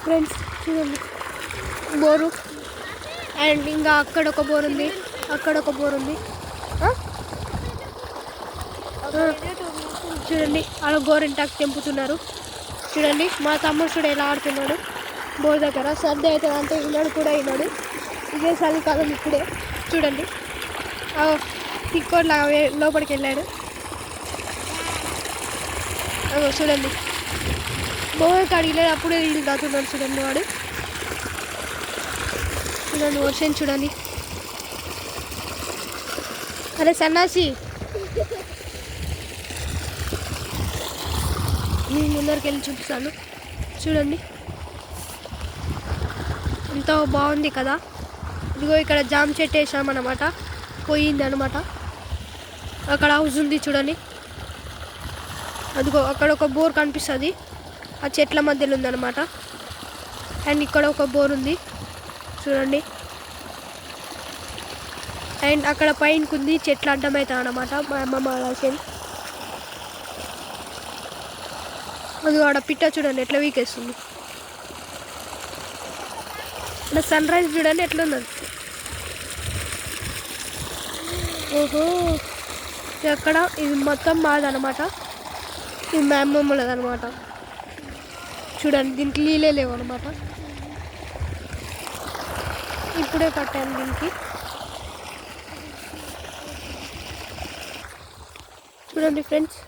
Friends చూడండి bore. And ఇంకా అక్కడ ఒక బోర్ ఉంది, అక్కడ ఒక బోర్ ఉంది. చూడండి అలా గోరింటాకు తెంపుతున్నారు. చూడండి మా తమ్ముడు చూడ ఎలా ఆడుతున్నాడు బోర్ దగ్గర. సర్ది అవుతుంది అంటే విన్నాడు కూడా విన్నాడు. ఇదే చలికాలం ఇప్పుడే. చూడండి తిక్కోట్లా లోపలికి వెళ్ళాడు. చూడండి బోర్ కాడికి అప్పుడే నీళ్ళు తాగుతున్నాడు. చూడండి వాడు. చూడండి వర్షం చూడండి. అరే సన్నాసి నేను ముందరికి వెళ్ళి చూపిస్తాను. చూడండి ఎంతో బాగుంది కదా. ఇదిగో ఇక్కడ జామ చెట్టు వేసామన్నమాట, పోయింది అనమాట. అక్కడ హౌస్ ఉంది చూడండి. అదిగో అక్కడ ఒక బోర్ కనిపిస్తుంది, ఆ చెట్ల మధ్యలో ఉందన్నమాట. అండ్ ఇక్కడ ఒక బోర్ ఉంది చూడండి. అండ్ అక్కడ పైనకు ఉంది, చెట్లు అడ్డమవుతాయి అన్నమాట. మా అమ్మమ్మ రాసేది అది ఆడ పిట్ట చూడండి ఎట్లా వీకేస్తుంది. ఇక్కడ సన్ రైజ్ చూడండి ఎట్లున్నది. ఓహో ఎక్కడ ఇది మొత్తం మాదనమాట, ఇది మా అమ్మమ్మలదనమాట. చూడండి దీనికి నీళ్ళే లేవు అనమాట. ఇప్పుడే కట్టాను దీనికి. చూడండి ఫ్రెండ్స్